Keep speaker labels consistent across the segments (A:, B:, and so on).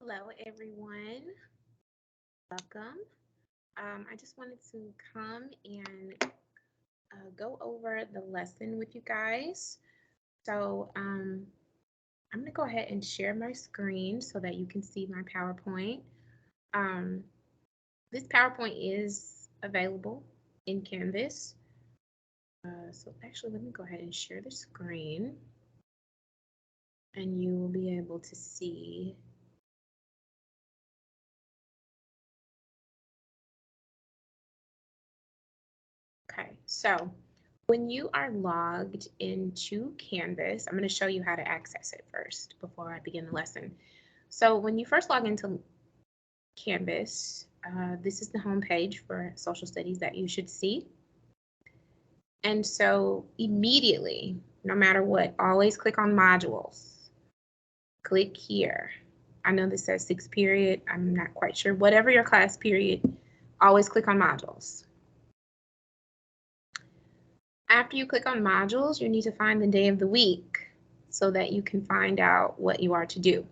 A: Hello, everyone. Welcome. I just wanted to come and go over the lesson with you guys. I'm going to go ahead and share my screen so that you can see my PowerPoint. Um, this PowerPoint is available in Canvas. So actually, let me go ahead and share the screen, and you will be able to see. Okay, so when you are logged into Canvas, I'm going to show you how to access it first before I begin the lesson. So when you first log into Canvas, this is the home page for social studies that you should see. And so immediately, no matter what, always click on modules. Click here. I know this says 6th period. I'm not quite sure. Whatever your class period, always click on modules. After you click on modules, you need to find the day of the week so that you can find out what you are to do.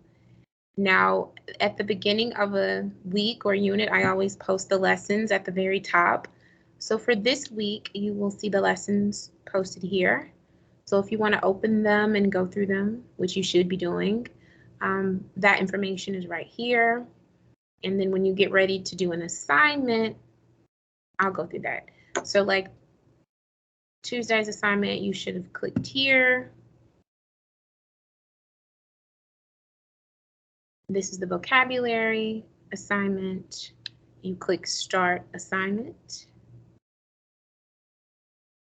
A: Now, at the beginning of a week or unit, I always post the lessons at the very top. So for this week, you will see the lessons posted here. So if you want to open them and go through them, which you should be doing, that information is right here. And then when you get ready to do an assignment, I'll go through that. So like Tuesday's assignment, you should have clicked here. This is the vocabulary assignment. You click Start Assignment.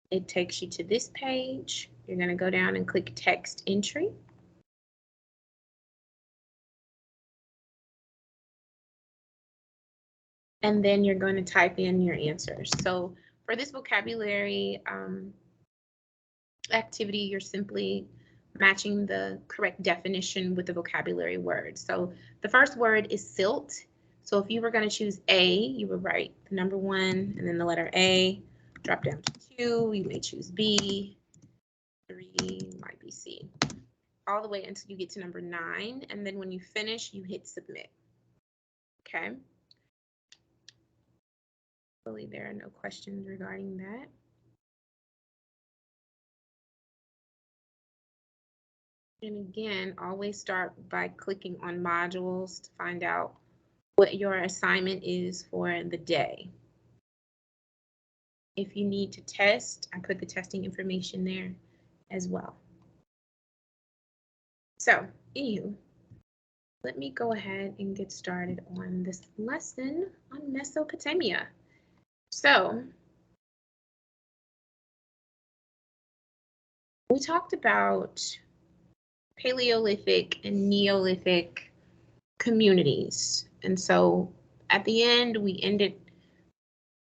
A: It takes you to this page. You're going to go down and click Text Entry. And then you're going to type in your answers. So for this vocabulary activity, you're simply matching the correct definition with the vocabulary word. So the first word is silt. So if you were going to choose A, you would write the number 1 and then the letter A, drop down to 2, you may choose B, 3 might be C, all the way until you get to number 9. And then when you finish, you hit submit. Okay. Hopefully there are no questions regarding that. And again, always start by clicking on modules to find out what your assignment is for the day. If you need to test, I put the testing information there as well. So, let me go ahead and get started on this lesson on Mesopotamia. So, we talked about Paleolithic and Neolithic communities. And so at the end, we ended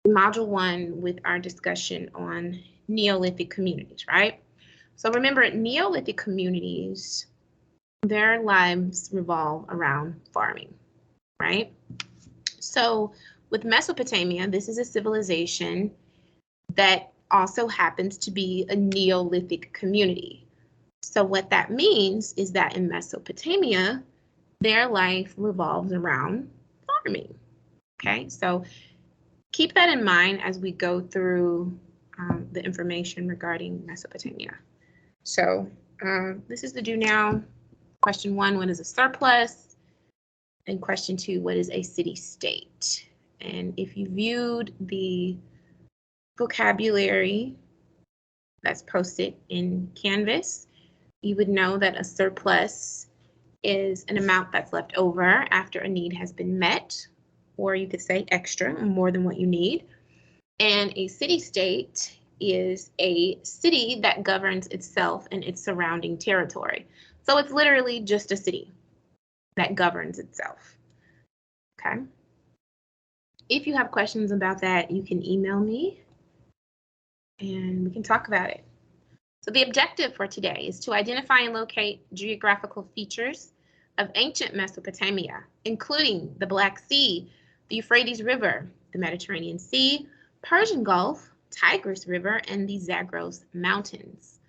A: Module 1 with our discussion on Neolithic communities, right? So remember, Neolithic communities, their lives revolve around farming, right? So with Mesopotamia, this is a civilization that also happens to be a Neolithic community. So what that means is that in Mesopotamia, their life revolves around farming. Okay, so keep that in mind as we go through the information regarding Mesopotamia. So this is the do now. Question 1, what is a surplus? And question 2, what is a city-state? And if you viewed the vocabulary that's posted in Canvas, you would know that a surplus is an amount that's left over after a need has been met, or you could say extra, more than what you need. And a city-state is a city that governs itself and its surrounding territory. So it's literally just a city that governs itself. Okay. If you have questions about that, you can email me and we can talk about it. So the objective for today is to identify and locate geographical features of ancient Mesopotamia, including the Black Sea, the Euphrates River, the Mediterranean Sea, Persian Gulf, Tigris River, and the Zagros Mountains.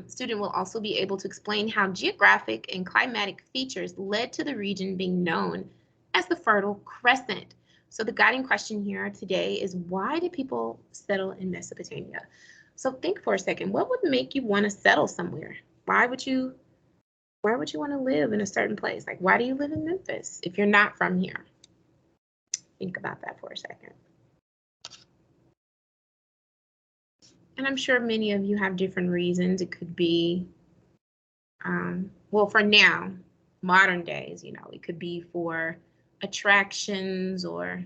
A: Student will also be able to explain how geographic and climatic features led to the region being known as the Fertile Crescent. So the guiding question here today is, why did people settle in Mesopotamia? So think for a second, what would make you want to settle somewhere? Why would you want to live in a certain place? Like, why do you live in Memphis if you're not from here? Think about that for a second. And I'm sure many of you have different reasons. It could be, well, for now, modern days, you know, it could be for attractions, or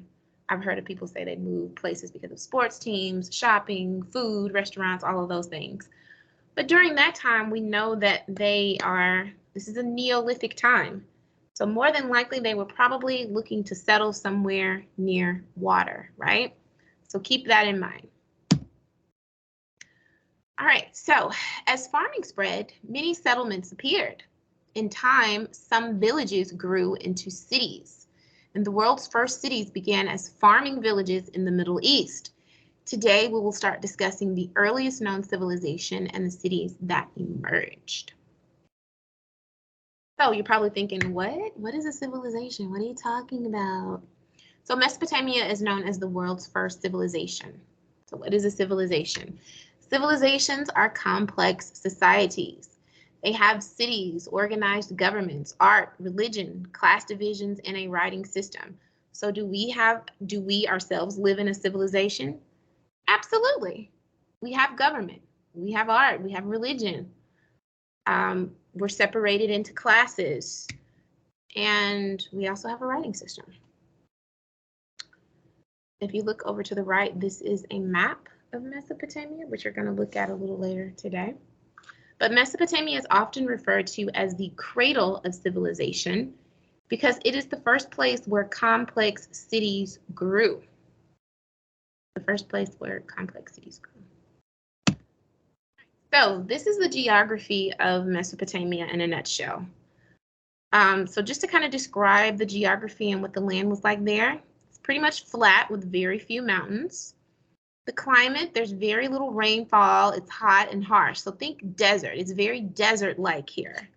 A: I've heard of people say they move places because of sports teams, shopping, food, restaurants, all of those things. But during that time, we know that this is a Neolithic time. So more than likely, they were probably looking to settle somewhere near water, right? So keep that in mind. All right, so as farming spread, many settlements appeared. In time, some villages grew into cities, and the world's first cities began as farming villages in the Middle East. Today, we will start discussing the earliest known civilization and the cities that emerged. So you're probably thinking, what? What is a civilization? What are you talking about? So Mesopotamia is known as the world's first civilization. So what is a civilization? Civilizations are complex societies. They have cities, organized governments, art, religion, class divisions, and a writing system. So do we ourselves live in a civilization? Absolutely. We have government, we have art, we have religion. We're separated into classes, and we also have a writing system. If you look over to the right, this is a map of Mesopotamia, which you're going to look at a little later today. But Mesopotamia is often referred to as the cradle of civilization because it is the first place where complex cities grew. The first place where complex cities grew. So this is the geography of Mesopotamia in a nutshell. So just to kind of describe the geography and what the land was like there, it's pretty much flat with very few mountains. The climate, there's very little rainfall. It's hot and harsh. So think desert. It's very desert-like here.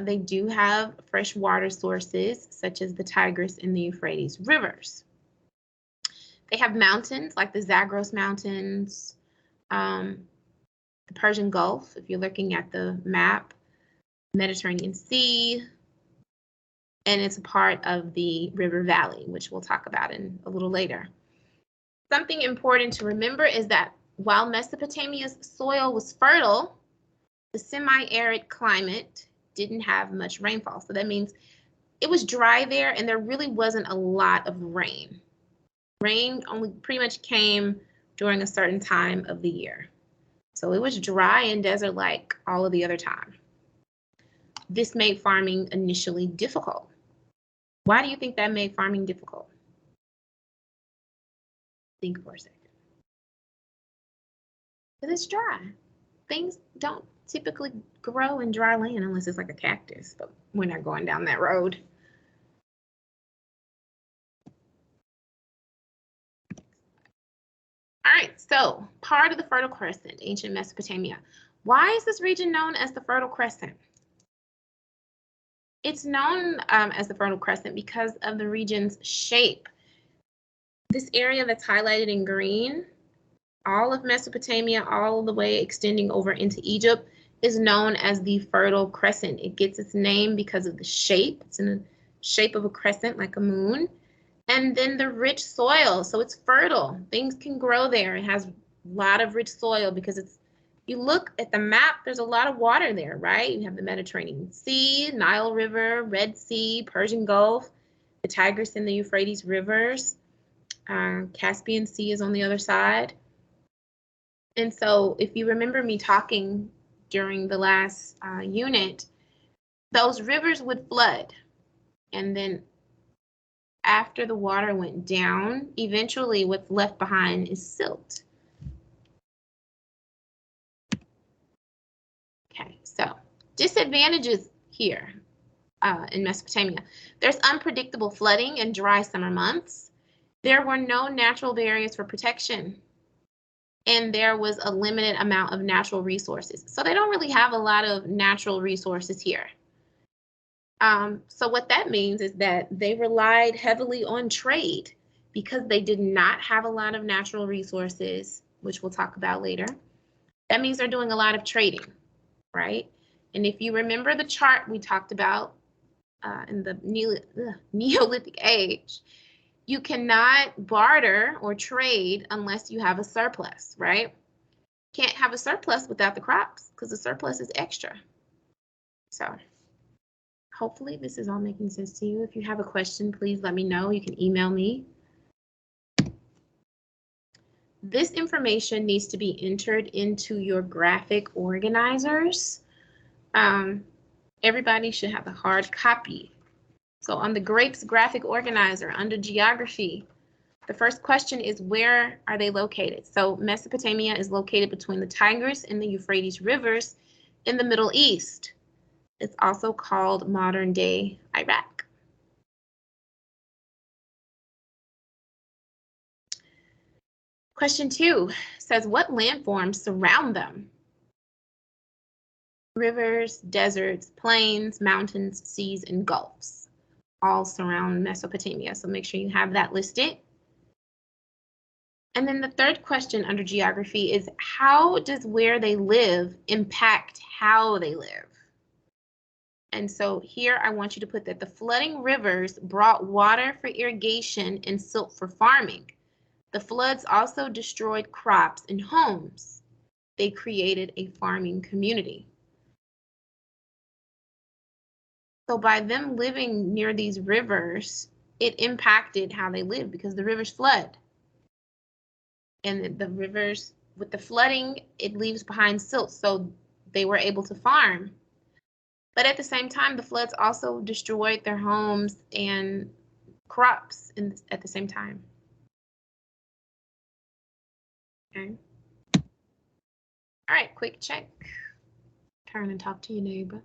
A: They do have fresh water sources, such as the Tigris and the Euphrates rivers. They have mountains, like the Zagros Mountains, the Persian Gulf, if you're looking at the map, Mediterranean Sea, and it's a part of the river valley, which we'll talk about in a little later. Something important to remember is that while Mesopotamia's soil was fertile, the semi-arid climate didn't have much rainfall. So that means it was dry there and there really wasn't a lot of rain. Rain only pretty much came during a certain time of the year. So it was dry and desert-like all of the other time. This made farming initially difficult. Why do you think that made farming difficult? Think for a second. Because it's dry. Things don't typically grow in dry land unless it's like a cactus, but we're not going down that road. All right, so part of the Fertile Crescent, ancient Mesopotamia. Why is this region known as the Fertile Crescent? It's known as the Fertile Crescent because of the region's shape. This area that's highlighted in green, all of Mesopotamia, all the way extending over into Egypt, is known as the Fertile Crescent. It gets its name because of the shape. It's in the shape of a crescent, like a moon. And then the rich soil, so it's fertile. Things can grow there. It has a lot of rich soil because you look at the map, there's a lot of water there, right? You have the Mediterranean Sea, Nile River, Red Sea, Persian Gulf, the Tigris and the Euphrates rivers. Caspian Sea is on the other side. And so if you remember me talking during the last unit, those rivers would flood. And then after the water went down, eventually what's left behind is silt. Okay, so disadvantages here in Mesopotamia. There's unpredictable flooding and dry summer months. There were no natural barriers for protection. and there was a limited amount of natural resources. So they don't really have a lot of natural resources here. So what that means is that they relied heavily on trade because they did not have a lot of natural resources, which we'll talk about later. That means they're doing a lot of trading, right? And if you remember the chart we talked about in the Neolithic age, you cannot barter or trade unless you have a surplus, right? Can't have a surplus without the crops because the surplus is extra. So hopefully this is all making sense to you. If you have a question, please let me know. You can email me. This information needs to be entered into your graphic organizers. Everybody should have a hard copy. So on the grapes graphic organizer under geography, the first question is, where are they located? So Mesopotamia is located between the Tigris and the Euphrates rivers in the Middle East. It's also called modern day Iraq. Question 2 says, what landforms surround them? Rivers, deserts, plains, mountains, seas, and gulfs all surround Mesopotamia. So make sure you have that listed. And then the third question under geography is, how does where they live impact how they live? And so here I want you to put that the flooding rivers brought water for irrigation and silt for farming. The floods also destroyed crops and homes. They created a farming community. So by them living near these rivers, it impacted how they live because the rivers flood. And the rivers, with the flooding, it leaves behind silt, so they were able to farm. But at the same time, the floods also destroyed their homes and crops at the same time. Okay. All right, quick check. Turn and talk to your neighbor.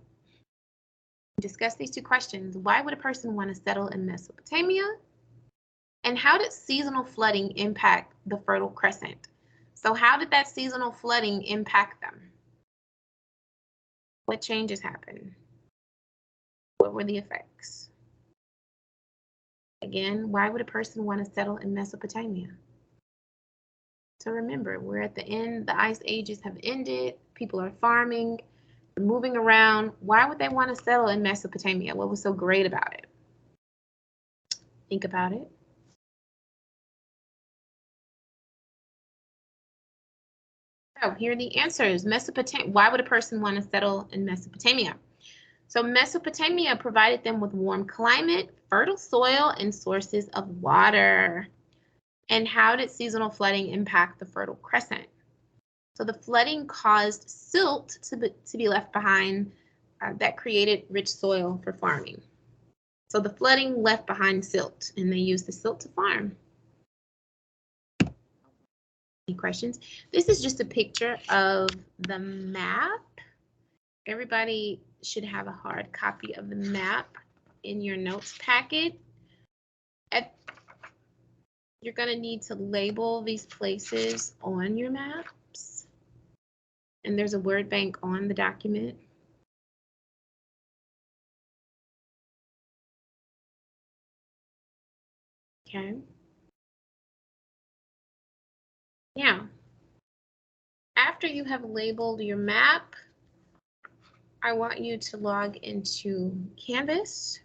A: Discuss these two questions. Why would a person want to settle in Mesopotamia? And how did seasonal flooding impact the Fertile Crescent? So how did that seasonal flooding impact them? What changes happened? What were the effects? Again, why would a person want to settle in Mesopotamia? So remember, we're at the end, the ice ages have ended, people are farming, moving around. Why would they want to settle in Mesopotamia? What was so great about it? Think about it. So here are the answers. Mesopotamia. Why would a person want to settle in Mesopotamia? So Mesopotamia provided them with warm climate, fertile soil, and sources of water. And how did seasonal flooding impact the Fertile Crescent? So the flooding caused silt to be left behind that created rich soil for farming. So the flooding left behind silt, and they used the silt to farm. Any questions? This is just a picture of the map. Everybody should have a hard copy of the map in your notes packet. You're going to need to label these places on your maps. And there's a word bank on the document. Okay. Now, after you have labeled your map, I want you to log into Canvas,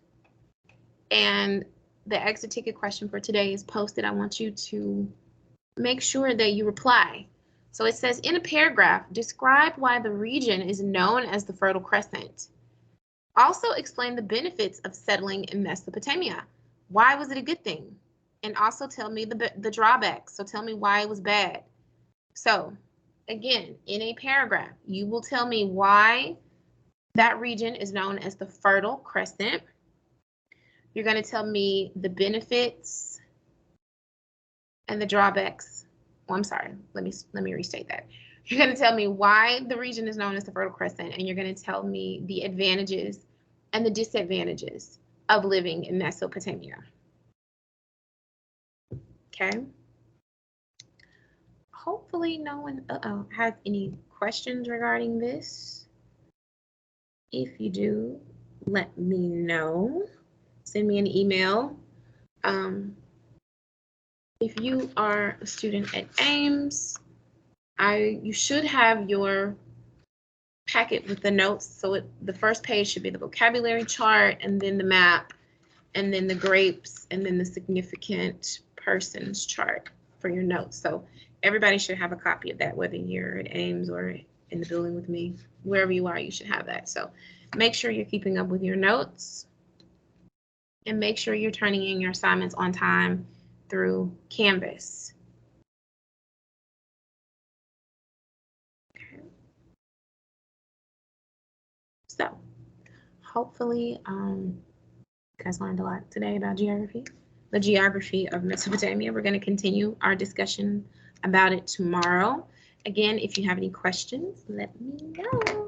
A: and the exit ticket question for today is posted. I want you to make sure that you reply. So it says, in a paragraph, describe why the region is known as the Fertile Crescent. Also explain the benefits of settling in Mesopotamia. Why was it a good thing? And also tell me the drawbacks. So tell me why it was bad. So again, in a paragraph, you will tell me why that region is known as the Fertile Crescent. You're going to tell me the benefits and the drawbacks. Oh, I'm sorry. Let me restate that. You're going to tell me why the region is known as the Fertile Crescent, and you're going to tell me the advantages and the disadvantages of living in Mesopotamia. Okay. hopefully no one has any questions regarding this. If you do, let me know. Send me an email. If you are a student at Ames, you should have your packet with the notes. So the first page should be the vocabulary chart, and then the map, and then the grapes, and then the significant persons chart for your notes. So everybody should have a copy of that, whether you're at Ames or in the building with me. Wherever you are, you should have that. So make sure you're keeping up with your notes, and make sure you're turning in your assignments on time through Canvas. Okay. So hopefully you guys learned a lot today about geography, the geography of Mesopotamia. We're going to continue our discussion about it tomorrow. Again, if you have any questions, let me know.